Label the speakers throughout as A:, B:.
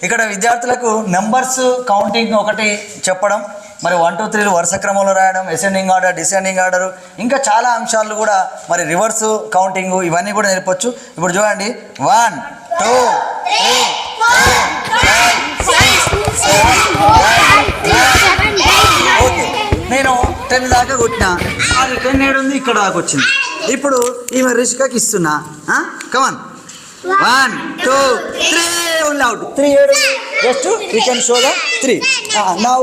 A: ఇక్కడ విద్యార్థులకు numbers counting ఒకటి చెప్పడం, మరి 1 2 3 వరుస క్రమంలో రాయడం, అసెండింగ్ ఆర్డర్, డిసెండింగ్ ఆర్డర్, ఇంకా చాలా అంశాలు కూడా మరి రివర్స్ కౌంటింగ్ ఇవన్నీ కూడా నేర్పొచ్చు. ఇప్పుడు చూడండి 1 2 3 ఓకే, నేను 10 దాకా కొట్టినా, అది 10 ఏడుంది ఇక్కడ దాకా వచ్చింది. ఇప్పుడు ఈమె రిషికకి ఇస్తున్నా. కమాన్ 1 2 3 only out 3 ఏడు. just we can show the 3. Now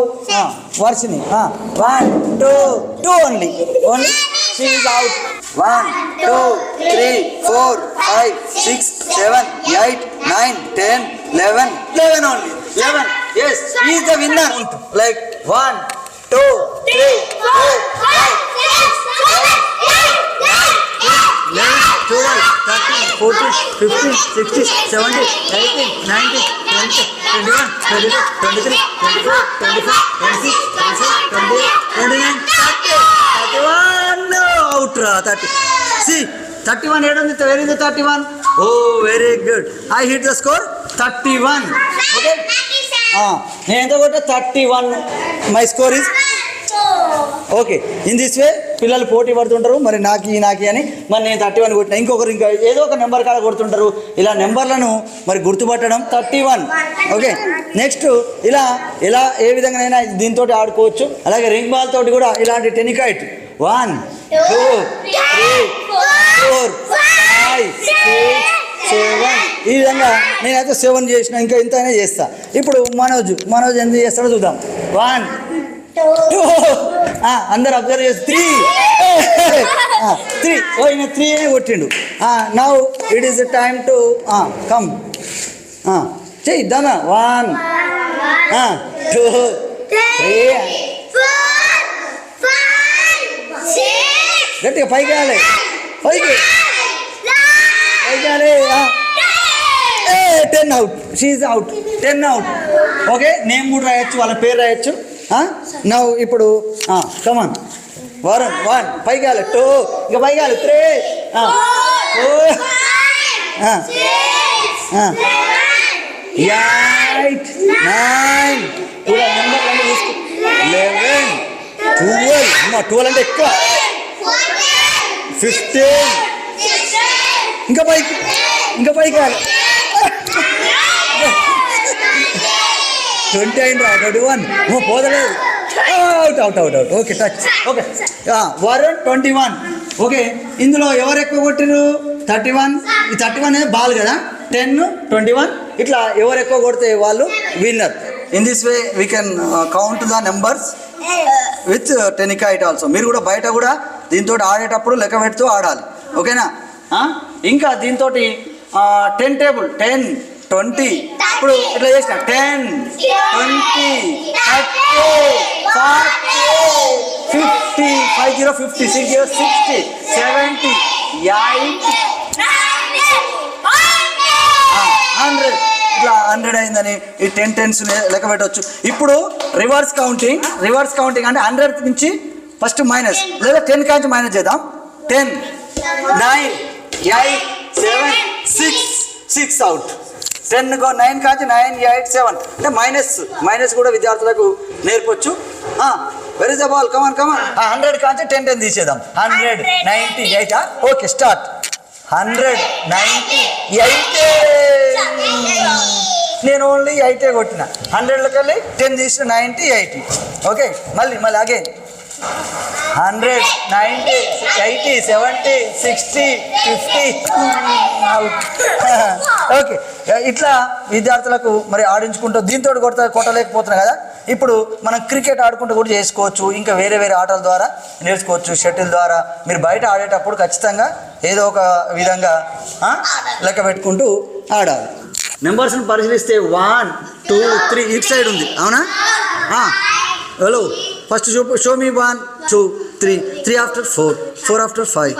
A: Varshini 1 2 2 only she is out. 1 2 3 4 5 6 7 8 9 10 11 only 11. Yes, he is the winner. Like 1 2 3 4 5 6 7 11 12 13 14 15 16 17 18 19 20 21 22 23 24 25 26 27 28 29 30 31 out ra 30. See 31 ఏడు ఉంది. Where is the 31? Oh, very good. I hit the score 31. Okay, నేను ఎంత కొట్టా 31. My score is okay. In this వే పిల్లలు పోటీ పడుతుంటారు, మరి నాకి అని. మరి నేను 31 కొట్టిన, ఇంకొకరు ఇంకా ఏదో ఒక నెంబర్ కాడ కొడుతుంటారు. ఇలా నెంబర్లను మరి గుర్తుపట్టడం 31. ఓకే, నెక్స్ట్ ఇలా ఏ విధంగానైనా దీంతో ఆడుకోవచ్చు. అలాగే రింగ్ బాల్ తోటి కూడా ఇలాంటి టెనికైట్ 1 2 3 4 5 6 7 ఈ విధంగా నేనైతే 7 చేసిన, ఇంకా ఇంతైనా చేస్తా. ఇప్పుడు మనోజ్ ఎంత చేస్తాడో చూద్దాం. 1 2 అందరు అబ్జర్వ్ చేసి 3 ఈయన 3 కొట్టిండు. Now it is time to come చేద్దామా. 1 2 3 గట్టిగా పైకి వెళ్ళాలి, పైకి 10 అవుట్, షీఈ్ అవుట్, 10 అవుట్. ఓకే, నేమ్ కూడా రాయొచ్చు, వాళ్ళ పేరు రాయొచ్చు. నౌ ఇప్పుడు కమాన్ వరుణ్ 1 పైకి వెళ్ళాలి, 2 ఇంకా పైకి వెళ్ళాలి, 3 4 8 9 కూడా నెంబర్ అంటే తీసుకో 11 12 12 అంటే ఎక్కువ 15 ఇంకా పైకి వెళ్ళాలి 20 అయింది రా 21 పోదలేదు. Out. Okay, touch. Okay, Varun 21. ఓకే, ఇందులో ఎవరు ఎక్కువ కొట్టిరు? 31. ఈ 31 బాల్ కదా, 10 21 ఇట్లా ఎవరు ఎక్కువ కొడితే వాళ్ళు winner. In this way we can count the numbers with tenikoit also. మీరు కూడా బయట కూడా దీంతో ఆడేటప్పుడు లెక్క పెడుతూ ఆడాలి. ఓకేనా? ఇంకా దీంతో 10 టేబుల్ 10 20 ఇప్పుడు ఇట్లా చేసిన 10 20 30 40 50 50 50 60 60 70 80 100 ఇట్లా 100 అయిందని ఈ 10 టెన్స్ లెక్క పెట్టవచ్చు. ఇప్పుడు రివర్స్ కౌంటింగ్ అంటే 100 నుంచి ఫస్ట్ మైనస్, లేదా 10 కాంచి మైనస్ చేద్దాం. 10 9 8 7 6 అవుట్. 10 9 కాంచి 9 8 7 అంటే మైనస్ కూడా విద్యార్థులకు నేర్పొచ్చు. Where is the ball? Come on 100 కాంచి 10 తీసేద్దాం. 198. Okay, start. 198. నేను ఓన్లీ 8 కొట్టిన, 100లోకి వెళ్ళి 10 తీసిన 90 80. ఓకే, మళ్ళీ అగైన్ 100 90 80 70 60 50 అవుట్. ఓకే, ఇట్లా విద్యార్థులకు మరి ఆడించుకుంటూ దీంతో కొట్టలేకపోతున్నాం కదా. ఇప్పుడు మనం క్రికెట్ ఆడుకుంటూ కూడా చేసుకోవచ్చు, ఇంకా వేరే ఆటల ద్వారా నేర్చుకోవచ్చు. షటిల్ ద్వారా మీరు బయట ఆడేటప్పుడు ఖచ్చితంగా ఏదో ఒక విధంగా లెక్క పెట్టుకుంటూ ఆడాలి. నెంబర్స్ని పరిశీలిస్తే 1 2 3 ఇటు సైడ్ ఉంది, అవునా? Hello, first show me 1 2 3 after 4 after 5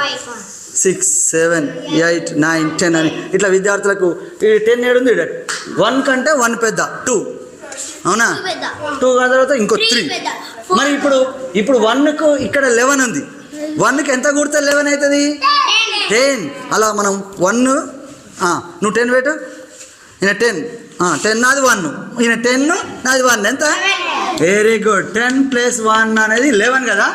A: 6 7 8 9 10 అని ఇట్లా విద్యార్థులకు ఈ 10 ఏడు ఉంది. 1 కంటే 1 పెద్ద 2, అవునా? 2 తర్వాత ఇంకో 3. మరి ఇప్పుడు 1కు ఇక్కడ 11 ఉంది. 1కి ఎంత కూడితే 11 అవుతుంది? 10. అలా మనం 1 నువ్వు 10 పెట్టు, 10 10 నాది 1, ఈయన 10 నాది 1 ఎంత? Very good. 10 + 1 అనేది 11 కదా.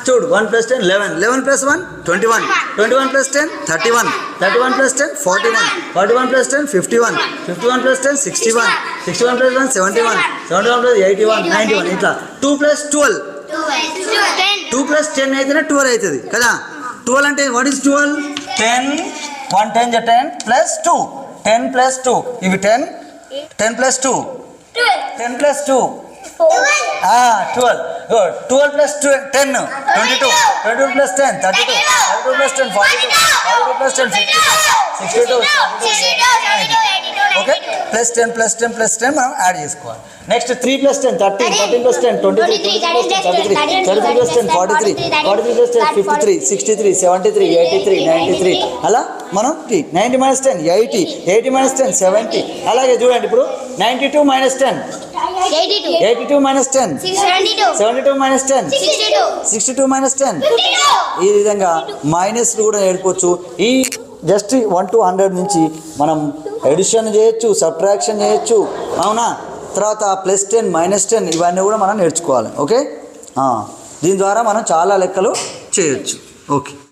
A: చూడు 1 + 10 11, 11 + 1 21, 21 + 10 31, 31 + 10 41, 41 + 10 51, 51 + 10 61, 61 + 1 71, 71 + 81 91. ఇట్లా 2 + 12, 2 + 10 అయితేనే 12 అవుతుంది కదా. 12 అంటే వాట్ ఈస్ 12? 10 1 10 10 + 2, 10 + 2 ఇవి 10, 10 + 2 10 + 2 12. Good. 12 + 10 22, 22 + 10 32, 32 + 10 42, 42 + 10 52, 62 ఓకే. +10 +10 +10 మనం యాడ్ చేసుకోవాలి. నెక్స్ట్ 3 + 10 13, 13 + 10 23, 23 + 10 33, 33 + 10 43, 43 + 10 53, 63 73 83 93. అలా మనం 90 - 10 80, 80 - 10 70. అలాగే చూడండి ఇప్పుడు 92 - 10 82 - 10 72 - 10 62 - 10. ఈ విధంగా మైనస్లు కూడా నేర్చుకోవచ్చు. ఈ జస్ట్ 1 to 100 నుంచి మనం ఎడిషన్ చేయొచ్చు, సబ్ట్రాక్షన్ చేయొచ్చు, అవునా. తర్వాత +10 -10 ఇవన్నీ కూడా మనం నేర్చుకోవాలి. ఓకే, దీని ద్వారా మనం చాలా లెక్కలు చేయొచ్చు. ఓకే.